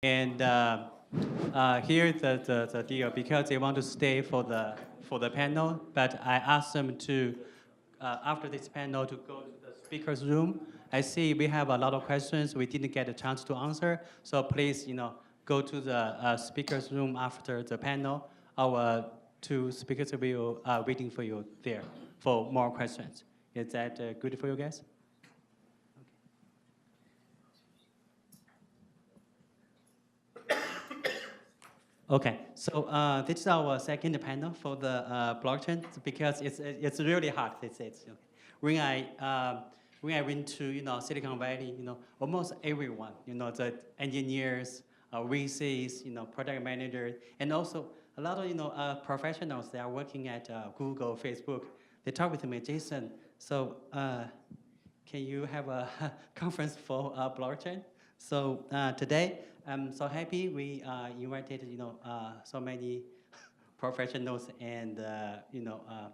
And here the deal, because they want to stay for the panel, but I asked them to after this panel to go to the speakers room. I see we have a lot of questions we didn't get a chance to answer, so please go to the speakers room after the panel. Our two speakers will be waiting for you there for more questions. Is that good for you guys? Okay, so this is our second panel for the blockchain because it's really hard. It's okay. When I went to Silicon Valley, almost everyone, the engineers, VCs, product managers, and also a lot of professionals that are working at Google, Facebook. They talk with me, Jason. So can you have a conference for blockchain? So today, I'm so happy we invited so many professionals and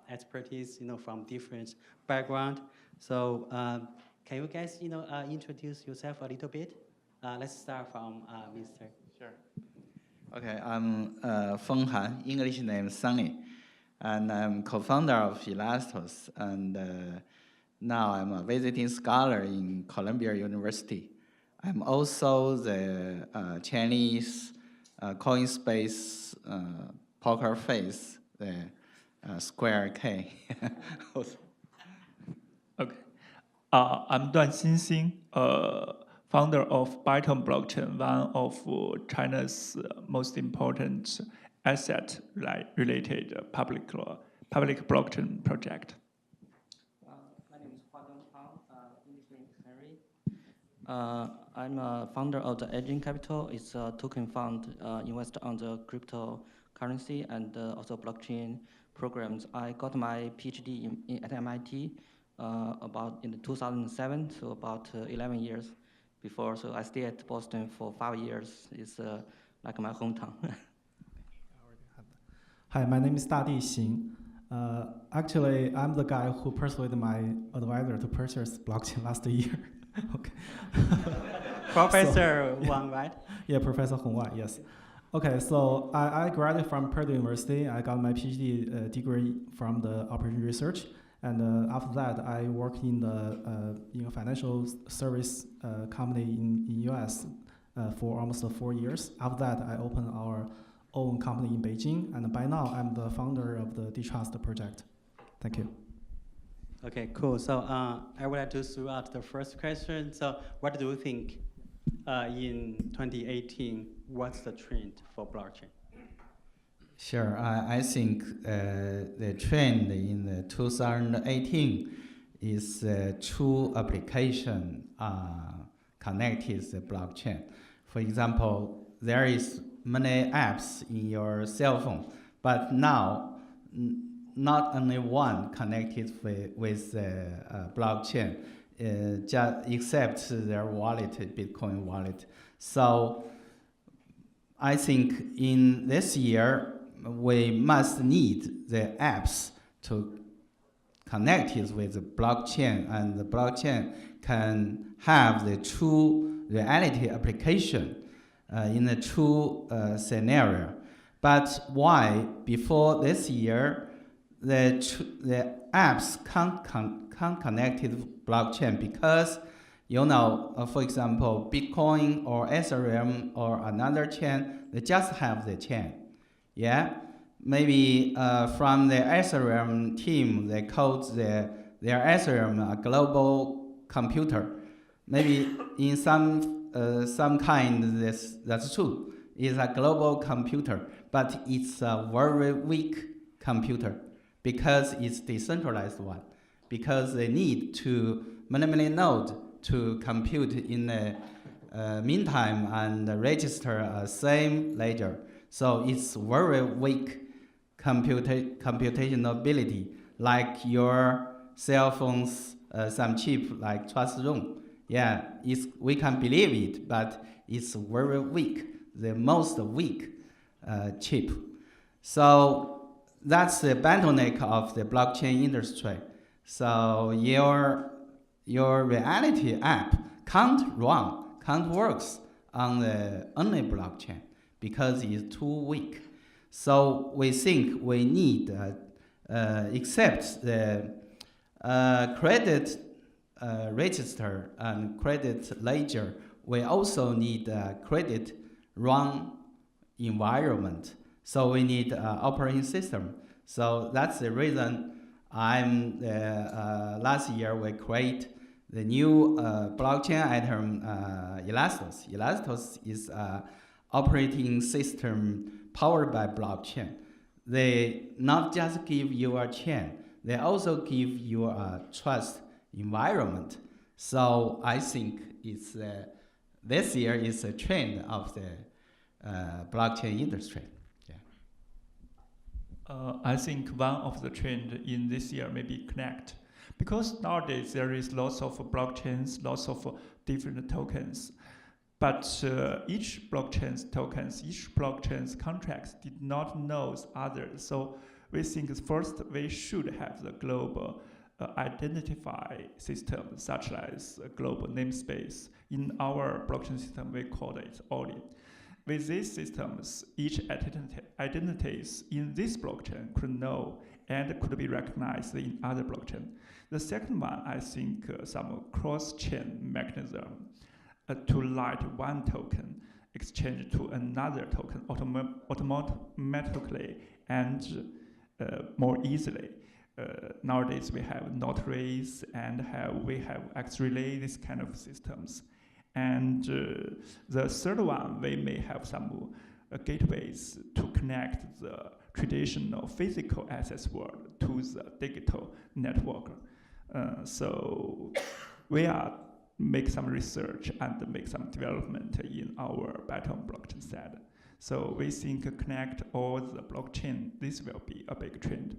expertise from different background. So can you guys introduce yourself a little bit? Let's start from Mr. Sure. Okay, I'm Feng, English name Sunny, and I'm co-founder of Elastos, and now I'm a visiting scholar in Columbia University. I'm also the Chinese coin space poker face, the Square K. Okay. I'm Xing, founder of Byton Blockchain, one of China's most important asset-related public blockchain project. My name is Huadong, English name is Henry. I'm a founder of the Eigen Capital. It's a token fund invested on the cryptocurrency and also blockchain programs. I got my PhD at MIT about in 2007, so about 11 years before. So I stayed at Boston for 5 years. It's like my hometown. Hi, my name is Dadi Xing. Actually, I'm the guy who persuaded my advisor to purchase blockchain last year. Okay. Professor Wang, right? Yeah, Professor Hong Wang, yes. Okay, so I graduated from Purdue University. I got my PhD degree from the operation research. And after that, I worked in the financial service company in US for almost 4 years. After that, I opened our own company in Beijing. And by now, I'm the founder of the D-Trust project. Thank you. Okay, cool. So I would like to throw out the first question. So what do you think in 2018, what's the trend for blockchain? Sure, I think the trend in the 2018 is true application connected to the blockchain. For example, there is many apps in your cell phone, but now not only one connected with the blockchain, just except their wallet, Bitcoin wallet. So I think in this year, we must need the apps to connect it with the blockchain, and the blockchain can have the true reality application in a true scenario. But why before this year the apps can't connect it to blockchain? Because for example, Bitcoin or Ethereum or another chain, they just have the chain. Yeah, maybe from the Ethereum team, they code their Ethereum a global computer. Maybe in some kind that's true. It's a global computer, but it's a very weak computer because it's decentralized one. Because they need to many nodes to compute in the meantime and register a same ledger. So it's very weak computational ability, like your cell phone's some chip like Trust Zone. Yeah, we can believe it, but it's very weak, the most weak chip. So that's the bottleneck of the blockchain industry. So your reality app can't work on the only blockchain because it's too weak. So we think we need, except the credit register and credit ledger, we also need a credit run environment. So we need an operating system. So that's the reason last year we create the new blockchain item, Elastos. Elastos is an operating system powered by blockchain. They not just give you a chain, they also give you a trust environment. So I think it's this year is a trend of the blockchain industry. I think one of the trend in this year may be connect, because nowadays there is lots of blockchains, lots of different tokens, but each blockchain's tokens, each blockchain's contracts did not know others. So we think first we should have the global identify system, such as a global namespace. In our blockchain system, we call it OLI. With these systems, each identities in this blockchain could know and could be recognized in other blockchain. The second one, I think some cross-chain mechanism to light one token exchange to another token automatically and more easily. Nowadays we have notaries and we have X relay, this kind of systems. And the third one, we may have some gateways to connect the traditional physical assets world to the digital network. So we are make some research and make some development in our Byton blockchain side. So we think connect all the blockchain, this will be a big trend.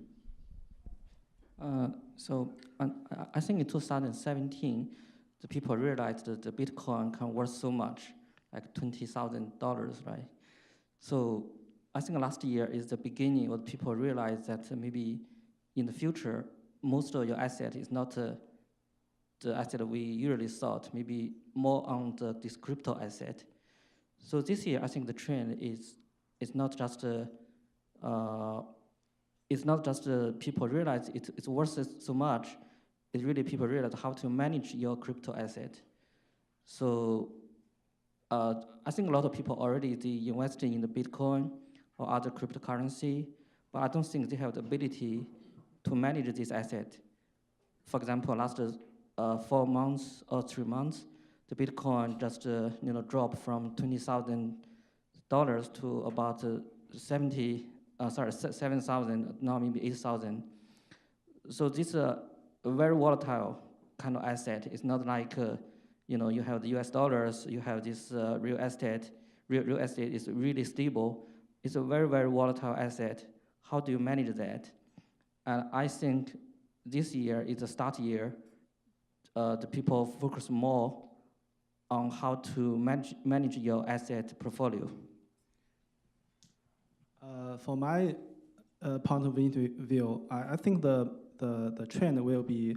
I think in 2017, the people realized that the Bitcoin can worth so much, like $20,000, right? So I think last year is the beginning of people realize that maybe in the future, most of your asset is not the asset we usually thought, maybe more on this crypto asset. So this year, I think the trend is not just people realize it's worth so much. It's really people realize how to manage your crypto asset. So I think a lot of people already they investing in the Bitcoin or other cryptocurrency, but I don't think they have the ability to manage this asset. For example, last 4 months or 3 months, the Bitcoin just dropped from $20,000 to about 7,000, now maybe 8,000. So this is a very volatile kind of asset. It's not like you have the US dollars, you have this real estate. Real estate is really stable. It's a very, very volatile asset. How do you manage that? And I think this year is the start year. The people focus more on how to manage your asset portfolio. For my point of view, I think the trend will be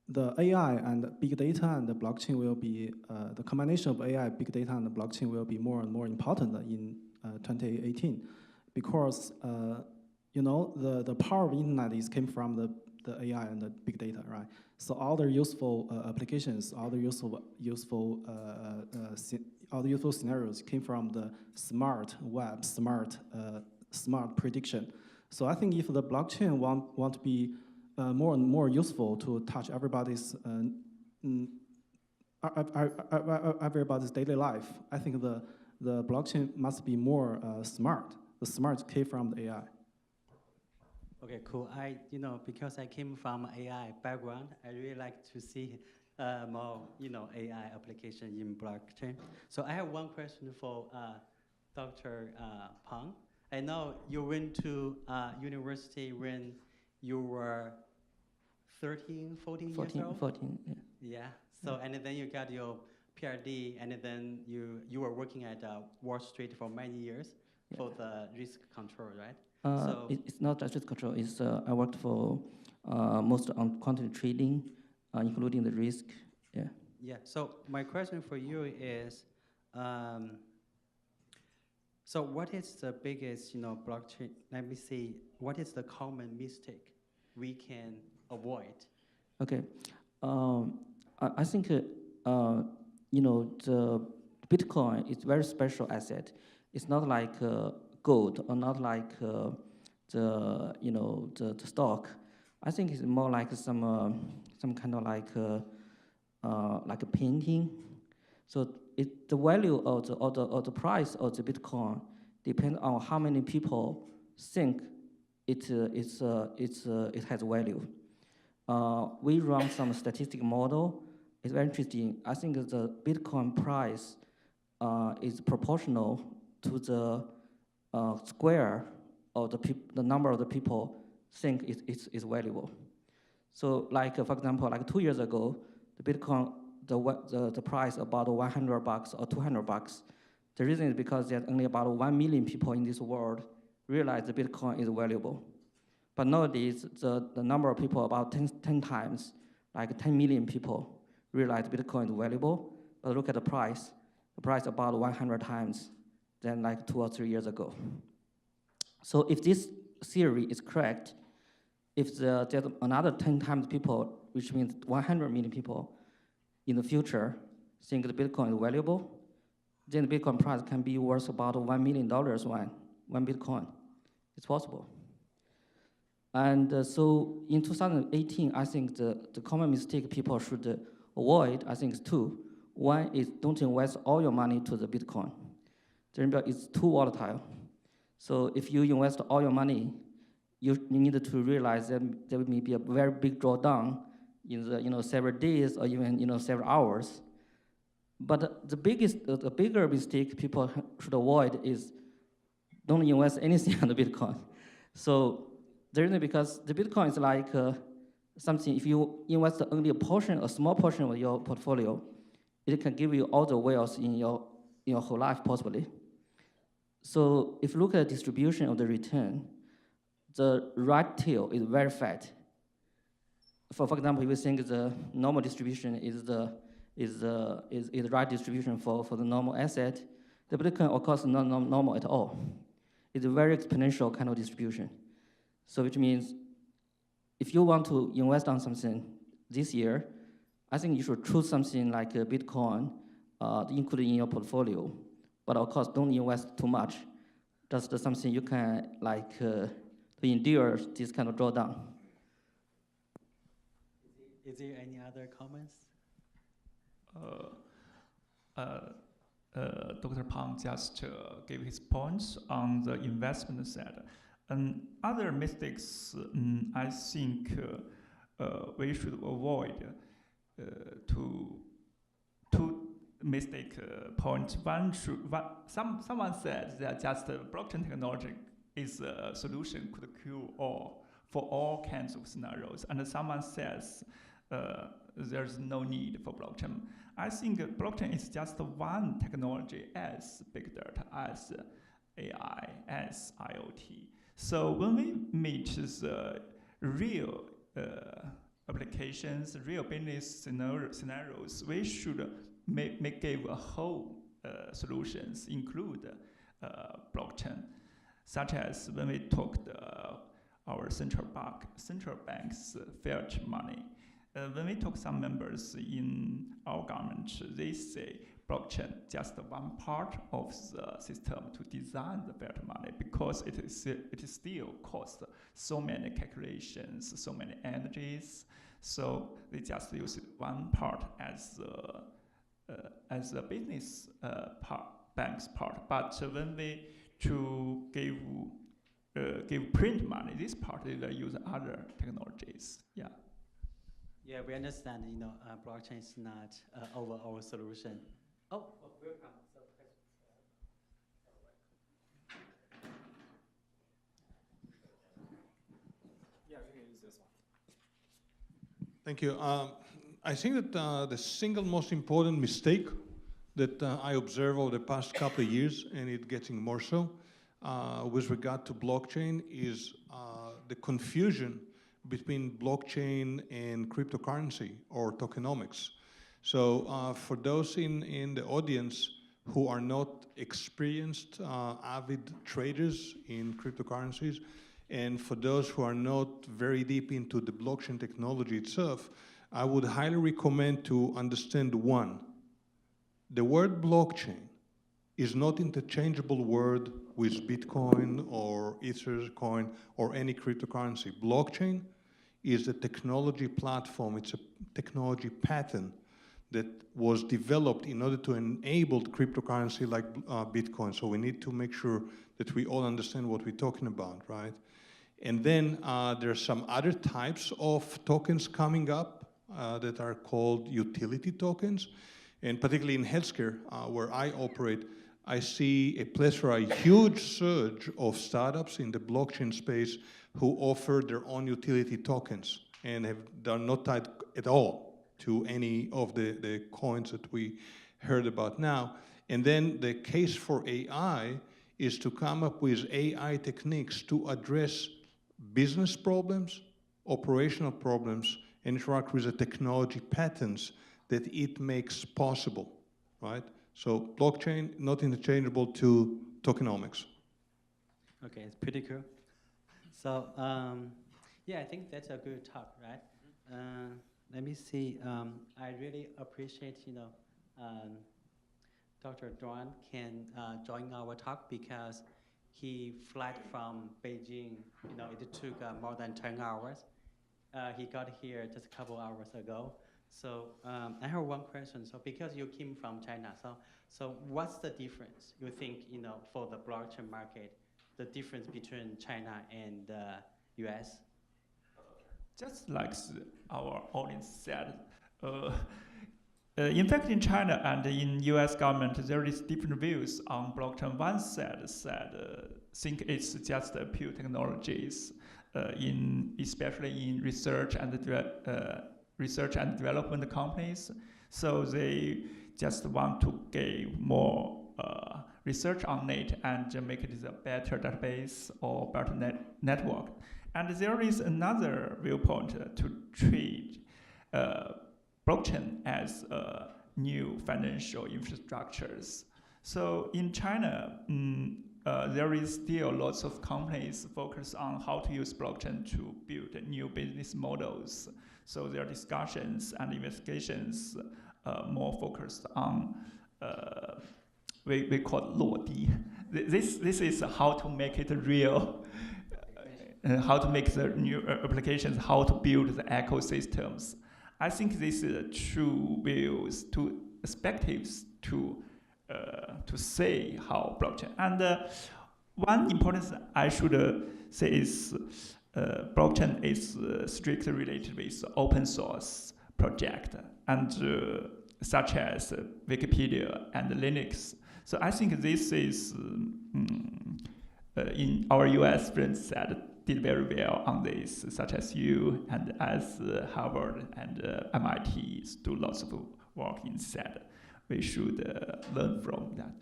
the AI and big data and the blockchain will be the combination of AI, big data, and the blockchain will be more and more important in 2018, because the power of internet came from the AI and the big data, right? So all the useful applications, all the useful scenarios came from the smart web, smart prediction. So I think if the blockchain want to be more and more useful to touch everybody's daily life, I think the blockchain must be more smart. The smart came from the AI. Okay, cool. Because I came from AI background, I really like to see more, AI application in blockchain. So I have one question for Dr. Peng. I know you went to university when you were 13, 14 years old? 14, yeah. Yeah. So, and then you got your PhD, and then you were working at Wall Street for many years for the risk control, right? It's not just risk control. It's I worked for most on quantitative trading, including the risk. Yeah. Yeah. So my question for you is, So what is the biggest, blockchain? Let me see. What is the common mistake we can avoid? Okay. I think, the Bitcoin is very special asset. It's not like gold or not like the stock. I think it's more like some kind of like a painting. So the value of the price of the Bitcoin depends on how many people think it has value. We run some statistic model. It's very interesting. I think the Bitcoin price is proportional to the square of the number of the people think it's valuable. So, like for example, like 2 years ago, the Bitcoin the price about $100 or $200. The reason is because there's only about 1 million people in this world realize the Bitcoin is valuable. But nowadays, the number of people about 10 times, like 10 million people realize Bitcoin is valuable. But look at the price about 100 times than like 2 or 3 years ago. So if this theory is correct, if there's another 10 times people, which means 100 million people in the future think the Bitcoin is valuable, then the Bitcoin price can be worth about $1 million one Bitcoin. It's possible. And so in 2018, I think the common mistake people should avoid, I think, is two. One is don't invest all your money to the Bitcoin. Remember, it's too volatile. So if you invest all your money, you need to realize that there may be a very big drawdown in the several days or even several hours. But the bigger mistake people should avoid is don't invest anything on the Bitcoin. So the reason because the Bitcoin is like something. If you invest only a small portion of your portfolio, it can give you all the wealth in your whole life possibly. So if you look at the distribution of the return, the right tail is very fat. For example, if you think the normal distribution is the right distribution for the normal asset, the Bitcoin of course is not normal at all. It's a very exponential kind of distribution. So which means if you want to invest on something this year, I think you should choose something like a Bitcoin, included in your portfolio. But of course, don't invest too much. Just something you can to endure this kind of drawdown. Is there any other comments? Dr. Pang just gave his points on the investment side. And other mistakes, I think we should avoid two mistake points. Someone said that just blockchain technology is a solution could cure all for all kinds of scenarios. And someone says there's no need for blockchain. I think blockchain is just one technology as big data, as AI, as IoT. So when we meet the real applications, real business scenarios, we should give a whole solutions, include blockchain, such as when we talked our central banks fiat money. When we talk some members in our government, they say blockchain just one part of the system to design the fiat money because it still costs so many calculations, so many energies. So they just use one part as a business bank's part. But when we to give print money, this part they use other technologies. Yeah. Yeah, we understand. Blockchain is not overall solution. Oh, welcome. Yeah, we can use this one. Thank you. I think that the single most important mistake that I observe over the past couple of years, and it's getting more so, with regard to blockchain is the confusion between blockchain and cryptocurrency or tokenomics. So for those in the audience who are not experienced, avid traders in cryptocurrencies, and for those who are not very deep into the blockchain technology itself, I would highly recommend to understand one. The word blockchain is not interchangeable word with Bitcoin or Ethercoin or any cryptocurrency. Blockchain is a technology platform, it's a technology pattern that was developed in order to enable cryptocurrency like Bitcoin. So we need to make sure that we all understand what we're talking about, right? And then there are some other types of tokens coming up that are called utility tokens. And particularly in healthcare, where I operate, I see a plethora, a huge surge of startups in the blockchain space who offer their own utility tokens and they're not tied at all to any of the coins that we heard about now. And then the case for AI is to come up with AI techniques to address business problems, operational problems, and interact with the technology patterns that it makes possible, right? So blockchain, not interchangeable to tokenomics. Okay, it's pretty cool. So yeah, I think that's a good talk, right? Let me see. I really appreciate, Dr. Duan can join our talk because he flight from Beijing. It took more than 10 hours. He got here just a couple hours ago. So I have one question. So because you came from China, so what's the difference you think, for the blockchain market, the difference between China and the US? Just like our audience said, in fact, in China and in US government, there is different views on blockchain. One side said, think it's just a pure technologies, especially in research and development companies. So they just want to get more research on it and make it a better database or better network. And there is another viewpoint to treat blockchain as new financial infrastructures. So in China, there is still lots of companies focused on how to use blockchain to build new business models. So their discussions and investigations more focused on we call it 落地. This is how to make it real. How to make the new applications, how to build the ecosystems. I think this is true views, two perspectives to say how blockchain. And one important thing I should say is blockchain is strictly related with open source project and such as Wikipedia and Linux. So I think this is in our US friends said did very well on this, such as you and as Harvard and MIT do lots of work inside. We should learn from that.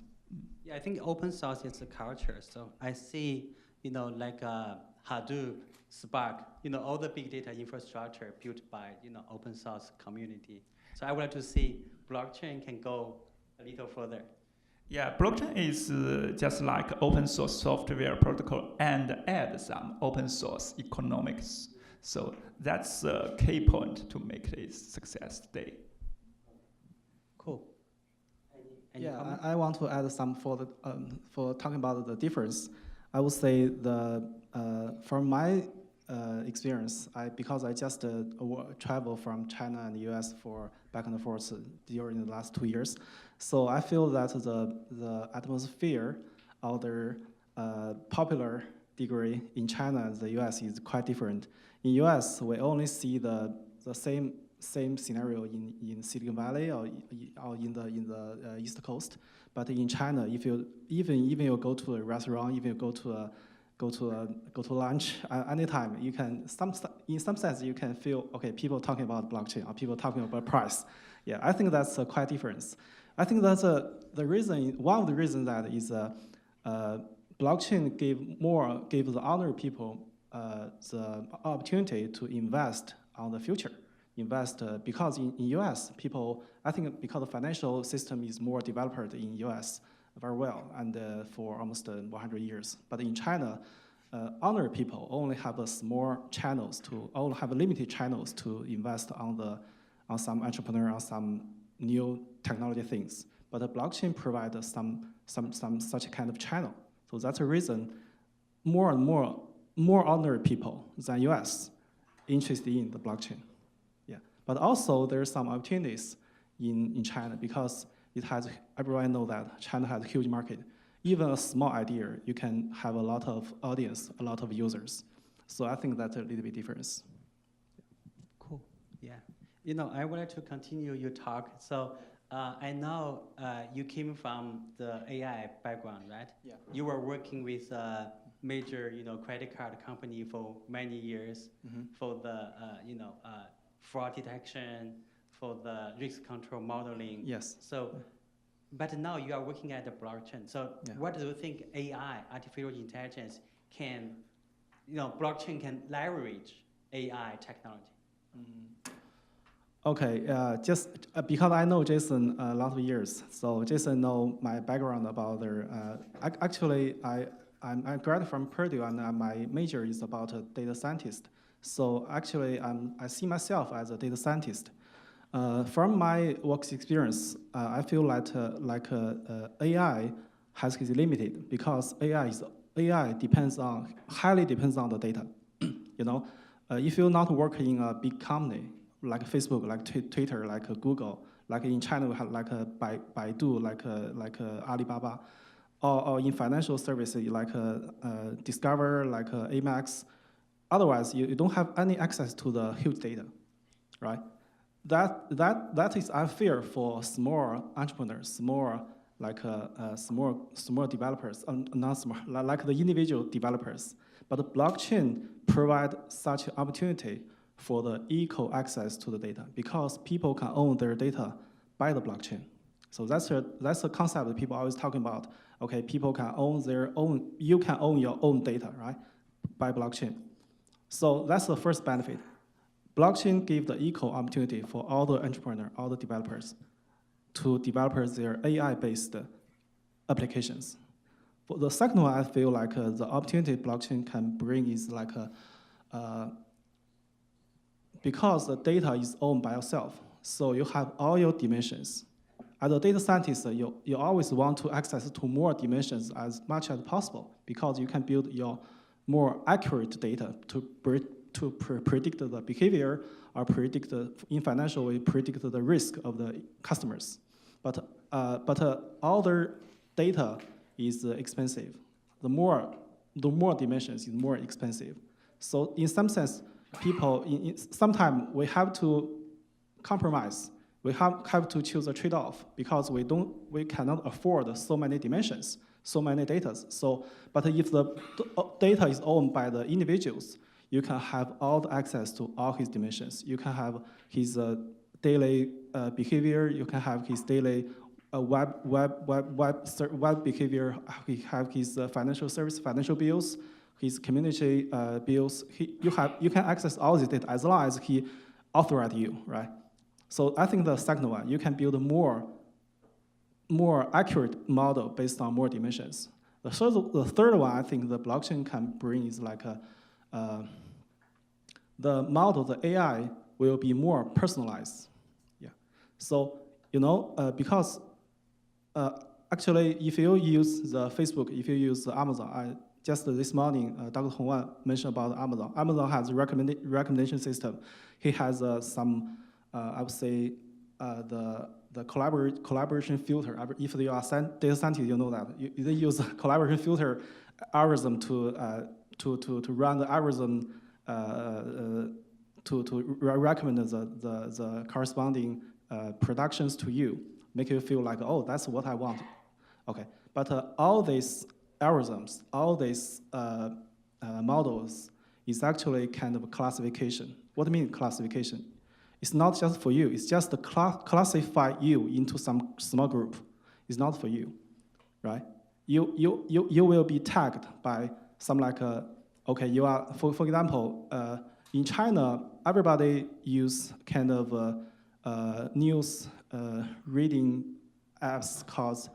Yeah, I think open source is a culture. So I see, like Hadoop, Spark, all the big data infrastructure built by, open source community. So I would like to see blockchain can go a little further. Yeah, blockchain is just like open source software protocol and add some open source economics. So that's a key point to make this success today. Cool. Any Yeah, I want to add some for talking about the difference. I would say from my experience, because I just travel from China and the US for back and forth during the last 2 years. So I feel that the atmosphere or the popular degree in China and the US is quite different. In US, we only see the same scenario in Silicon Valley or in the East Coast. But in China, if you even you go to a restaurant, if you go to lunch anytime, you can in some sense you can feel people talking about blockchain or people talking about price. Yeah, I think that's quite difference. I think that's the reason. One of the reasons that is blockchain gave the ordinary people the opportunity to invest on the future. invest because in US, people, I think because the financial system is more developed in US very well and for almost 100 years. But in China, honor people only have a small channels to, only have limited channels to invest on some entrepreneur, on some new technology things. But the blockchain provides some such kind of channel. So that's the reason more and more ordinary people than US interested in the blockchain. Yeah. But also there's some opportunities in China because it has, everyone knows that China has a huge market. Even a small idea, you can have a lot of audience, a lot of users. So I think that's a little bit difference. Cool. Yeah. You know, I would like to continue your talk. So I know you came from the AI background, right? Yeah. You were working with a major, credit card company for many years for the, fraud detection, for the risk control modeling. Yes. So, but now you are working at the blockchain. So what do you think AI, artificial intelligence, can, blockchain can leverage AI technology? Okay, just because I know Jason a lot of years, so Jason know my background about their. Actually, I'm graduated from Purdue, and my major is about a data scientist. So actually, I see myself as a data scientist. From my work experience, I feel like AI is limited because AI highly depends on the data. If you're not working in a big company like Facebook, like Twitter, like Google, like in China we have like Baidu, like Alibaba, or in financial services like Discover, like Amex. Otherwise, you don't have any access to the huge data, right? That is unfair for small entrepreneurs, small developers, not small, like the individual developers. But the blockchain provides such an opportunity for the equal access to the data because people can own their data by the blockchain. So that's a concept that people are always talking about. Okay, people can own you can own your own data, right, by blockchain. So that's the first benefit. Blockchain gives the equal opportunity for all the entrepreneurs, all the developers, to develop their AI-based applications. For the second one, I feel like the opportunity blockchain can bring is like because the data is owned by yourself, so you have all your dimensions. As a data scientist, you always want to access to more dimensions as much as possible because you can build your more accurate data to predict the behavior or in financial way, predict the risk of the customers. But all the data is expensive. The more dimensions is more expensive. So in some sense, people, sometimes we have to compromise. We have to choose a trade-off because we cannot afford so many dimensions, so many data. But if the data is owned by the individuals, you can have all the access to all his dimensions. You can have his daily behavior. You can have his daily web behavior. He have his financial service, financial bills, his community bills. You can access all this data as long as he authorized you, right? So I think the second one, you can build a more accurate model based on more dimensions. The third one, I think the blockchain can bring is like the model, the AI will be more personalized. Yeah. So because actually, if you use the Facebook, if you use the Amazon, just this morning, Dr. Hongwan mentioned about Amazon. Amazon has a recommendation system. He has some, I would say, the collaboration filter. If you are data scientist, you know that they use a collaboration filter algorithm to run the algorithm to recommend the corresponding productions to you, make you feel like, oh, that's what I want. Okay, but all these algorithms, all these models is actually kind of a classification. What do you mean classification? It's not just for you. It's just to classify you into some small group. It's not for you, right? You will be tagged by some like okay, you are for example in China everybody use kind of news reading apps called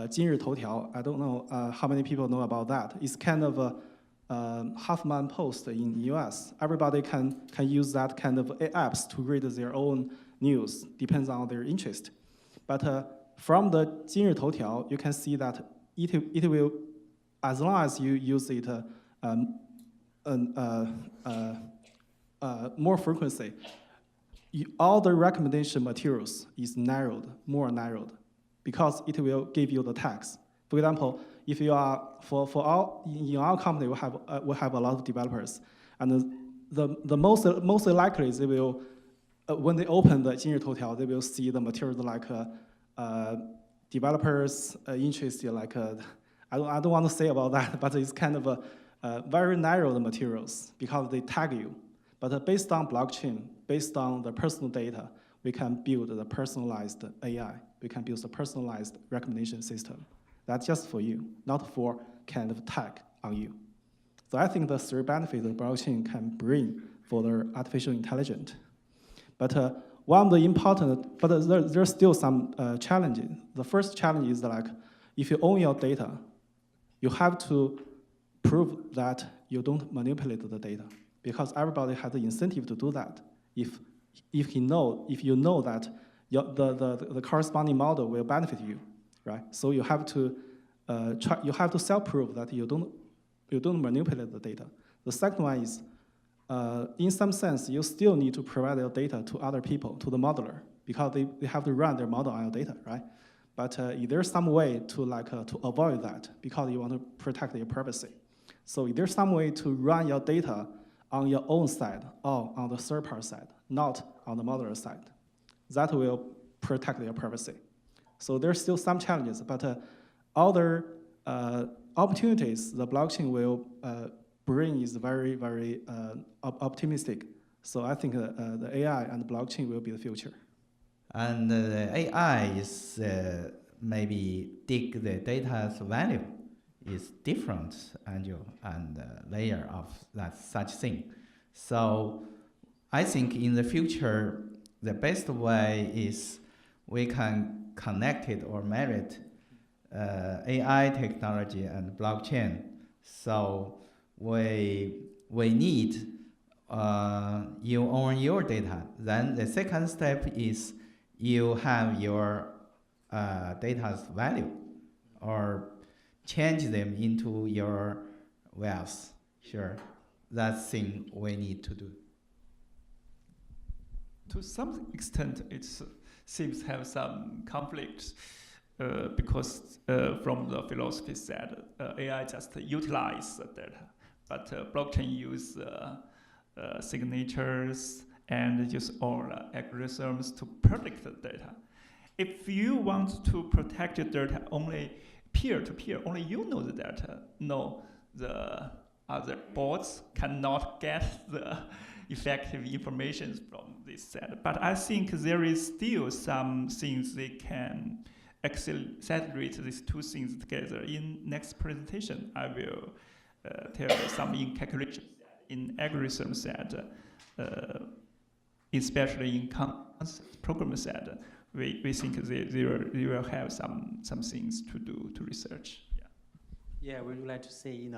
今日头条. I don't know how many people know about that. It's kind of a half-man post in US. Everybody can use that kind of apps to read their own news, depends on their interest. But from the 今日头条, you can see that it will, as long as you use it more frequency, all the recommendation materials is more narrowed, because it will give you the tags. For example, if you are in our company, we have a lot of developers, and the most likely they will when they open the 今日头条, they will see the materials like developers interested, like I don't want to say about that, but it's kind of very narrow materials because they tag you. But based on blockchain, based on the personal data, we can build the personalized AI. We can build a personalized recommendation system. That's just for you, not for kind of tag on you. So I think the three benefits the blockchain can bring for the artificial intelligence. But one of the important, but there's still some challenges. The first challenge is like, if you own your data, you have to prove that you don't manipulate the data, because everybody has the incentive to do that. If you know that the corresponding model will benefit you, right? So you have to self-prove that you don't manipulate the data. The second one is, in some sense, you still need to provide your data to other people, to the modeler, because they have to run their model on your data, right? But there's some way to avoid that, because you want to protect your privacy. So there's some way to run your data on your own side or on the third-party side, not on the modeler side. That will protect your privacy. So there's still some challenges, but other opportunities the blockchain will bring is very, very optimistic. So I think the AI and the blockchain will be the future. And the AI is maybe dig the data's value is different and layer of that such thing. So I think in the future, the best way is we can connect it or marry it, AI technology and blockchain. So we need you own your data. Then the second step is you have your data's value or change them into your wealth. Sure, that's thing we need to do. To some extent, it seems to have some conflicts because from the philosophy side, AI just utilize the data, but blockchain use signatures and use all algorithms to protect the data. If you want to protect your data only peer-to-peer, only you know the data, no, the other bots cannot get the effective information from this set. But I think there is still some things they can accelerate these two things together. In next presentation, I will tell you some in calculation, in algorithm set, especially in program set. We think they will have some things to do to research. Yeah, we would like to see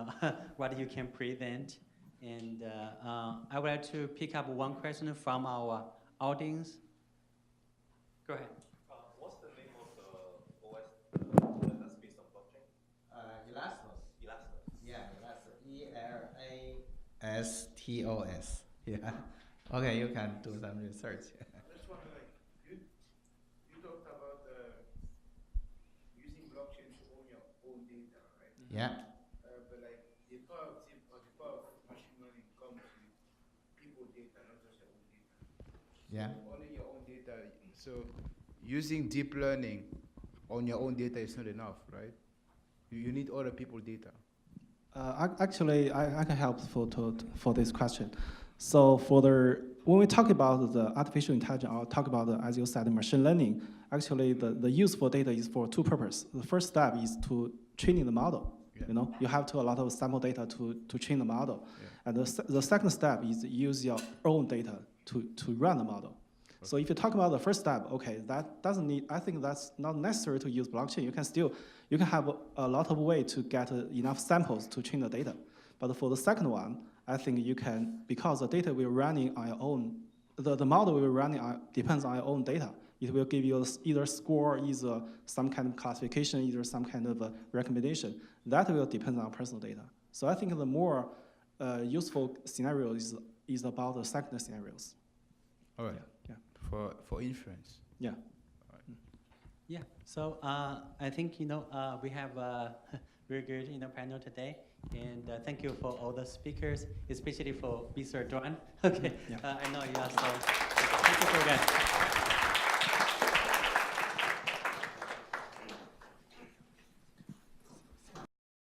what you can present, and I would like to pick up one question from our audience. Go ahead. What's the name of the OS that's based on blockchain? Elastos. Elastos. Yeah, Elastos. ELASTOS. Yeah. Okay, you can do some research. That's one like you talked about using blockchain to own your own data, right? Yeah. But like the power of machine learning comes with people data, not just your own data. Yeah. Owning your own data. So using deep learning on your own data is not enough, right? You need other people's data. Actually, I can help for this question. So when we talk about the artificial intelligence, or talk about as you said, machine learning, actually the useful data is for two purposes. The first step is to training the model, Yeah. You know, you have to a lot of sample data to train the model. Yeah. And the second step is use your own data to run the model. Okay. So if you talk about the first step, okay, that doesn't need, I think that's not necessary to use blockchain. You can have a lot of way to get enough samples to train the data. But for the second one, I think you can, because the data we're running on your own, the model we're running on depends on your own data. It will give you either score, either some kind of classification, either some kind of recommendation. That will depend on personal data. So I think the more useful scenario is about the second scenarios. All right. Yeah. For inference. Yeah. Yeah. So I think we have a very good panel today, and thank you for all the speakers, especially for Mr. Duan. Okay. Yeah. I know you are so. Thank you for that.